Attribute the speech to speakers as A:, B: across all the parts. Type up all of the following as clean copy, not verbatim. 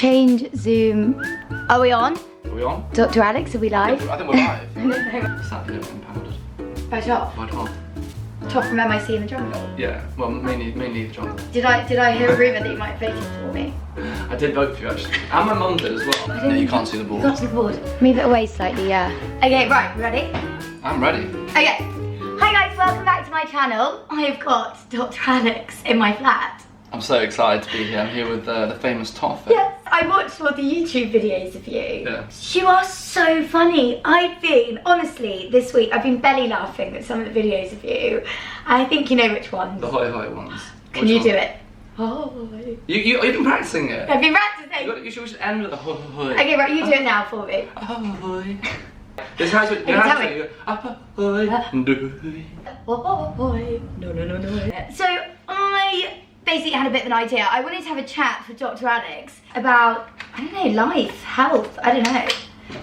A: Change Zoom. Are we on?
B: Are we on?
A: Dr. Alex, are we live?
B: Yeah, I think we're live. Sadly, I'm impounded.
A: By Toff?
B: By Toff.
A: Toff from MIC in the jungle?
B: Yeah, well, mainly the jungle.
A: Did I hear a rumour that you might vote for me?
B: I did vote for you actually. And my mum did as well. No, you can't see the board.
A: You can't see the board. Move it away slightly, yeah. Okay, right, you ready?
B: I'm ready.
A: Okay. Hi guys, welcome back to my channel. I've got Dr. Alex in my flat.
B: I'm so excited to be here. I'm here with the famous Toff.
A: Yes, I watched all the YouTube videos of you.
B: Yeah.
A: You are so funny. Honestly, this week, I've been belly laughing at some of the videos of you. I think you know which ones.
B: The high ones.
A: Can you do it? Hi.
B: You've been practicing it.
A: I've been practicing.
B: You should end with a ho.
A: Okay, right, you do it now for me.
B: Ahoy. This has what you
A: tell
B: have
A: me.
B: to ahoy.
A: No. So I basically had a bit of an idea. I wanted to have a chat for Dr. Alex about, I don't know, life, health, I don't know.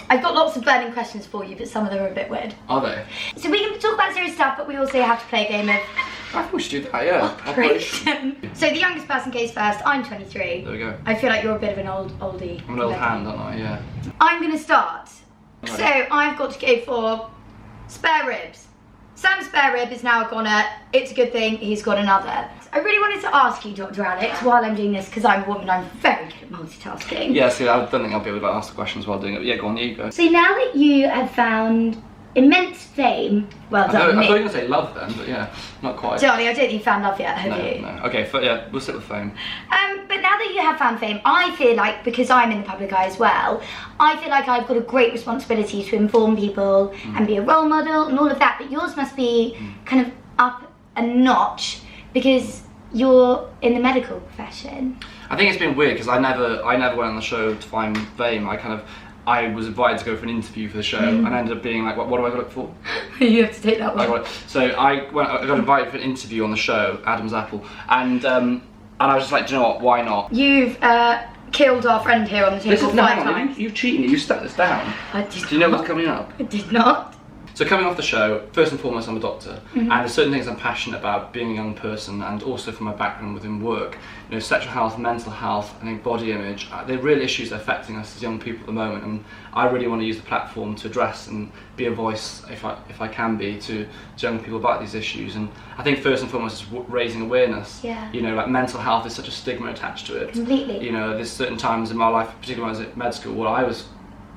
A: I've got lots of burning questions for you, but some of them are a bit weird.
B: Are they?
A: So we can talk about serious stuff, but we also have to play a game of
B: I think we should do that, yeah.
A: Operation. So the youngest person goes first. I'm 23.
B: There we go.
A: I feel like you're a bit of an oldie.
B: I'm an old hand, aren't I? Yeah.
A: I'm gonna start.
B: Right.
A: So I've got to go for spare ribs. Sam's spare rib is now a goner. It's a good thing he's got another. I really wanted to ask you, Dr. Alex, while I'm doing this, because I'm a woman, I'm very good at multitasking.
B: Yeah, see, I don't think I'll be able to ask the questions while doing it. Yeah, go on, you go.
A: So now that you have found immense fame, well done,
B: I thought you were
A: Nick.
B: going to say love then, but yeah, not quite.
A: Darling, I don't think you found love yet, have you?
B: No. Okay, yeah, we'll sit with fame.
A: But now that you have found fame, I feel like, because I'm in the public eye as well, I feel like I've got a great responsibility to inform people and be a role model and all of that, but yours must be kind of up a notch because you're in the medical profession.
B: I think it's been weird because I never went on the show to find fame. I was invited to go for an interview for the show and ended up being like, what do I got to look for?
A: You have to take that one.
B: So I got invited for an interview on the show, Adam's Apple, and I was just like, do you know what, why not?
A: You've killed our friend here on the table 5 times.
B: You've cheated, you stuck this down.
A: I did
B: Do you know
A: not.
B: what's coming up?
A: I did not.
B: So coming off the show, first and foremost I'm a doctor, and there's certain things I'm passionate about being a young person, and also from my background within work. You know, sexual health, mental health, I think body image, they're real issues affecting us as young people at the moment, and I really want to use the platform to address and be a voice, if I can be, to young people about these issues. And I think first and foremost is raising awareness.
A: Yeah.
B: You know, like mental health is such a stigma attached to it.
A: Completely.
B: You know, there's certain times in my life, particularly when I was at med school, where I was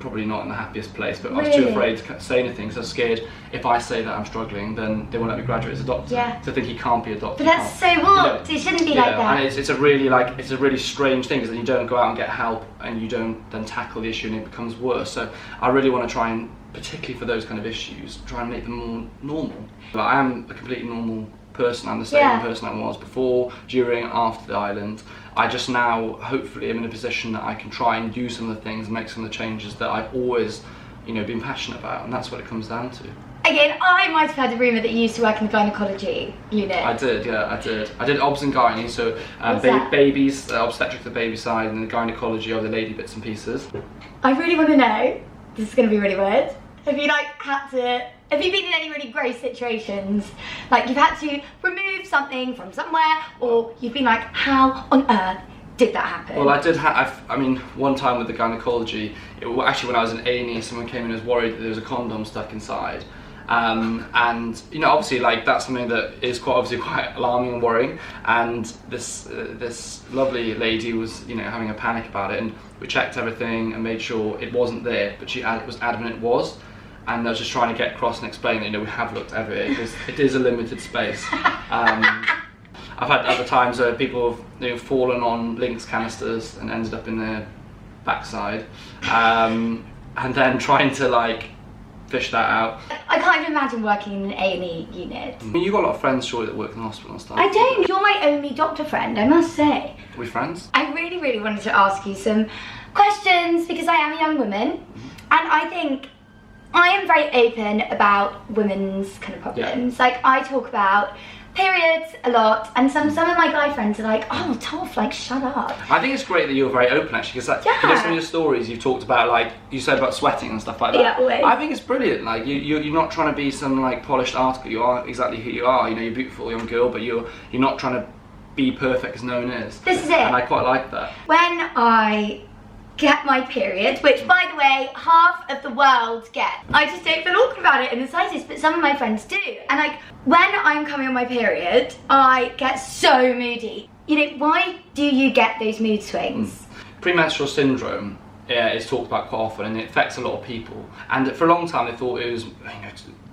B: probably not in the happiest place, but I was too afraid to say anything because I was scared if I say that I'm struggling, then they won't let me graduate as a doctor.
A: Yeah.
B: So I think he can't be a doctor.
A: But that's so warped. It shouldn't be like that.
B: And it's a really strange thing, because then you don't go out and get help, and you don't then tackle the issue, and it becomes worse. So I really want to try and, particularly for those kind of issues, try and make them more normal. But I am a completely normal person. I'm the same person I was before, during, after the island. I just now, hopefully, am in a position that I can try and do some of the things, make some of the changes that I've always, you know, been passionate about, and that's what it comes down to.
A: Again, I might have heard the rumour that you used to work in the gynecology unit.
B: I did, yeah, I did. I did obs and gynae, so babies, obstetrics, the baby side, and then the gynecology of the lady bits and pieces.
A: I really want to know, this is going to be really weird, have you been in any really gross situations? Like you've had to remove something from somewhere, or you've been like, how on earth did that happen?
B: Well, I did I mean, one time with the gynecology, actually when I was in A&E, someone came in and was worried that there was a condom stuck inside. And you know, obviously, like, that's something that is quite alarming and worrying, and this lovely lady was, you know, having a panic about it, and we checked everything and made sure it wasn't there, but she was adamant it was. And I was just trying to get across and explain that, you know, we have looked everywhere. It is a limited space. I've had other times where people have, you know, fallen on Lynx canisters and ended up in their backside, and then trying to like fish that out. I
A: can't even imagine working in an A&E unit.
B: I mean, you've got a lot of friends surely that work in the hospital and stuff.
A: I don't. You're my only doctor friend, I must say.
B: Are we friends?
A: I really wanted to ask you some questions because I am a young woman, and I think I am very open about women's kind of problems. Like, I talk about periods a lot, and some of my guy friends are like, oh, Toff, like, shut up.
B: I think it's great that you're very open, actually, because like, you know, some of your stories you've talked about, like, you said about sweating and stuff like that.
A: Yeah, always.
B: I think it's brilliant. Like, you're not trying to be some, like, polished article. You are exactly who you are. You know, you're a beautiful young girl, but you're not trying to be perfect, as no one is.
A: This is it.
B: And I quite like that.
A: When I get my period, which by the way, half of the world get. I just don't feel awkward about it in the slightest, but some of my friends do. And like, when I'm coming on my period, I get so moody. You know, why do you get those mood swings?
B: Premenstrual syndrome is talked about quite often, and it affects a lot of people. And for a long time, they thought it was,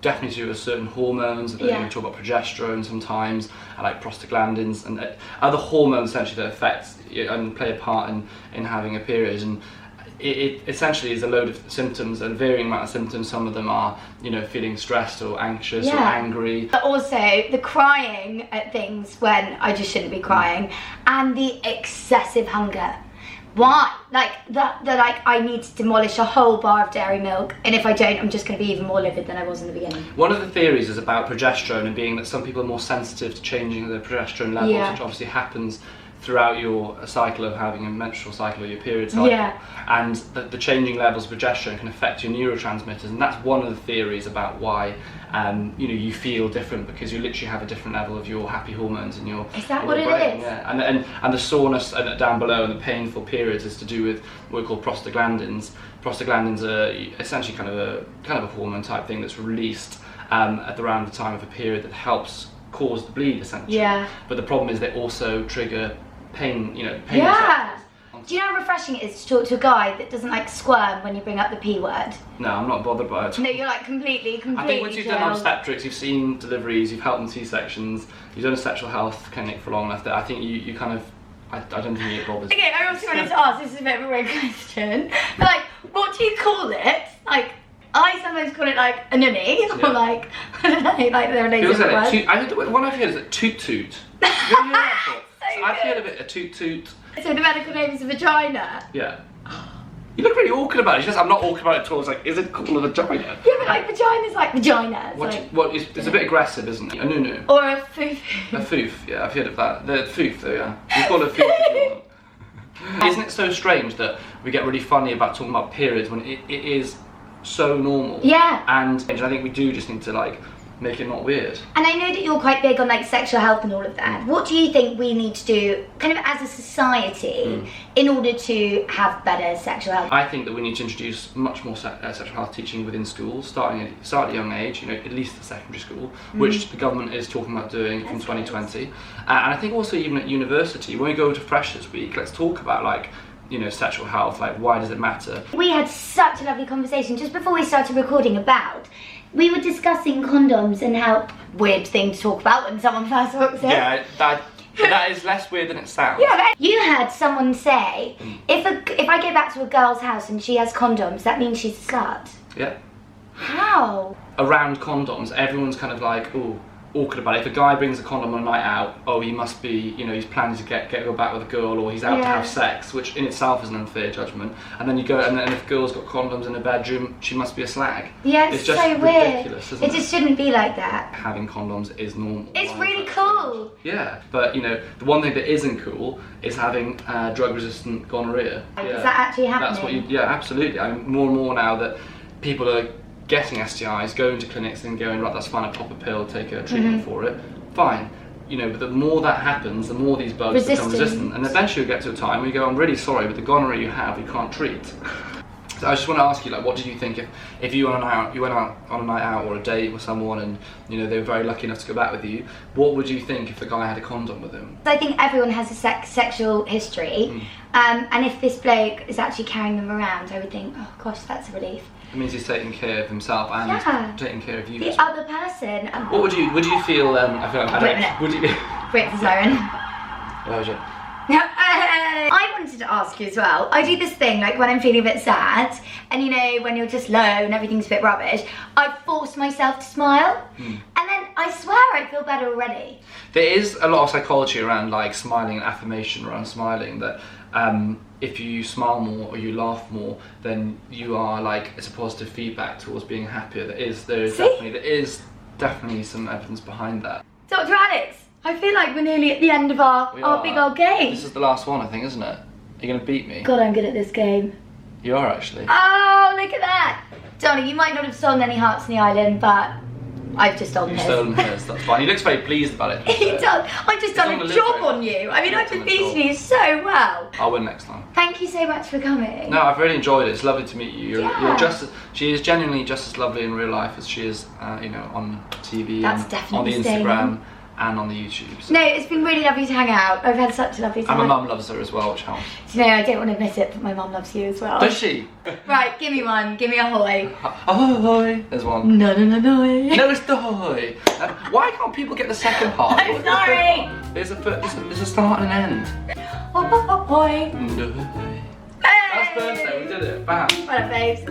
B: definitely to do with certain hormones. We talk about progesterone sometimes, and like prostaglandins, and other hormones essentially that affect and play a part in having a period. And it essentially is a load of symptoms, a varying amount of symptoms. Some of them are, feeling stressed or anxious or angry.
A: But also the crying at things when I just shouldn't be crying, and the excessive hunger. Why? Like like I need to demolish a whole bar of dairy milk, and if I don't, I'm just going to be even more livid than I was in the beginning. One
B: of the theories is about progesterone, and being that some people are more sensitive to changing their progesterone levels, which obviously happens throughout your cycle of having a menstrual cycle or your period cycle. And the changing levels of progesterone can affect your neurotransmitters, and that's one of the theories about why you feel different, because you literally have a different level of your happy hormones in your
A: Is that
B: in
A: what
B: your
A: it
B: brain.
A: is?
B: Yeah. And the soreness down below and the painful periods is to do with what we call prostaglandins. Prostaglandins are essentially kind of a hormone type thing that's released at around the time of a period that helps cause the bleed essentially. But the problem is they also trigger pain receptors.
A: Do you know how refreshing it is to talk to a guy that doesn't like squirm when you bring up the P word?
B: No, I'm not bothered by it.
A: No, you're like completely
B: I think once you've done obstetrics, you've seen deliveries, you've helped in C-sections, you've done a sexual health clinic for long enough that I think you kind of, I don't think it bothers.
A: Okay, I also wanted to ask, this is a bit of a weird question, but like, what do you call it? Like, I sometimes call it like a nunny, or like, I don't know, like there are names of words.
B: I think one I've heard is a toot toot. I've heard of it, a toot toot.
A: So the medical name is a vagina?
B: Yeah. You look really awkward about it. She says, I'm not awkward about it at all. It's like, is it called a vagina?
A: Yeah, but like vagina's like vagina.
B: It's a bit aggressive, isn't it? A nunu.
A: Or a foof.
B: A foof, yeah, I've heard of that. The foof though, yeah. You call it a foof if you want. Isn't it so strange that we get really funny about talking about periods when it is so normal?
A: Yeah.
B: And I think we do just need to like make it not weird.
A: And I know that you're quite big on like sexual health and all of that. What do you think we need to do kind of as a society in order to have better sexual health?
B: I think that we need to introduce much more sexual health teaching within schools, starting at a young age, at least at secondary school, which the government is talking about doing from 2020. And I think also even at university, when we go to Freshers Week, let's talk about like, sexual health, like why does it matter?
A: We had such a lovely conversation just before we started recording about, we were discussing condoms and how weird thing to talk about when someone first walks in.
B: Yeah, that is less weird than it sounds.
A: Yeah, but you heard someone say, if I go back to a girl's house and she has condoms, that means she's a slut.
B: Yeah.
A: How?
B: Around condoms, everyone's kind of like, ooh, awkward about it. If a guy brings a condom on a night out, oh, he must be, he's planning to go back with a girl, or he's out to have sex, which in itself is an unfair judgment. And then you go, and if a girl's got condoms in her bedroom, she must be a slag.
A: Yeah, it's
B: just
A: so
B: ridiculous,
A: weird. It just shouldn't be like that.
B: Having condoms is normal.
A: It's really cool.
B: Yeah, but the one thing that isn't cool is having drug-resistant gonorrhea.
A: Is that actually happening?
B: That's absolutely. I mean, more and more now that people are getting STIs, going to clinics and going, right, that's fine, I pop a pill, take a treatment for it, fine. But the more that happens, the more these bugs become resistant. And eventually you get to a time where you go, I'm really sorry, but the gonorrhea you have, you can't treat. So I just want to ask you, like, what did you think if you went out on a night out or a date with someone and, they were very lucky enough to go back with you, what would you think if the guy had a condom with him?
A: I think everyone has a sexual history, and if this bloke is actually carrying them around, I would think, oh gosh, that's a relief.
B: It means he's taking care of himself and he's taking care of you.
A: The other person.
B: What would you feel? I feel like
A: wait a minute.
B: Would you?
A: Wait for the siren.
B: Where was it?
A: I wanted to ask you as well. I do this thing like when I'm feeling a bit sad, and when you're just low and everything's a bit rubbish, I force myself to smile, and then I swear I feel better already.
B: There is a lot of psychology around like smiling and affirmation around smiling, that if you smile more or you laugh more, then you are like, it's a positive feedback towards being happier. There is definitely some evidence behind that.
A: Dr. Alex, I feel like we're nearly at the end of our big old game.
B: This is the last one, I think, isn't it? Are you going to beat me?
A: God, I'm good at this game.
B: You are actually.
A: Oh, look at that. Johnny, you might not have stolen any hearts on the island, but I've just stolen
B: You've
A: his.
B: stolen his, that's fine. He looks very pleased about it.
A: He does. I've just done a job on you. I mean, I've just beaten you so well.
B: I'll win next time.
A: Thank you so much for coming.
B: No, I've really enjoyed it. It's lovely to meet you. She is genuinely just as lovely in real life as she is, you know, on TV and on the Instagram and on the YouTube. So.
A: No, it's been really lovely to hang out. I've had such a lovely time.
B: And my mum loves her as well, which helps.
A: Do you know, I don't want to admit it, but my mum loves you as well.
B: Does she?
A: Right, give me one. Give me a hoy.
B: Ahoy! There's one.
A: No.
B: No, it's the hoy. Why can't people get the second part?
A: I'm sorry.
B: There's a start and an end.
A: Hoy.
B: No.
A: Hey.
B: That's Thursday. We did it. Bam.
A: What up, babes?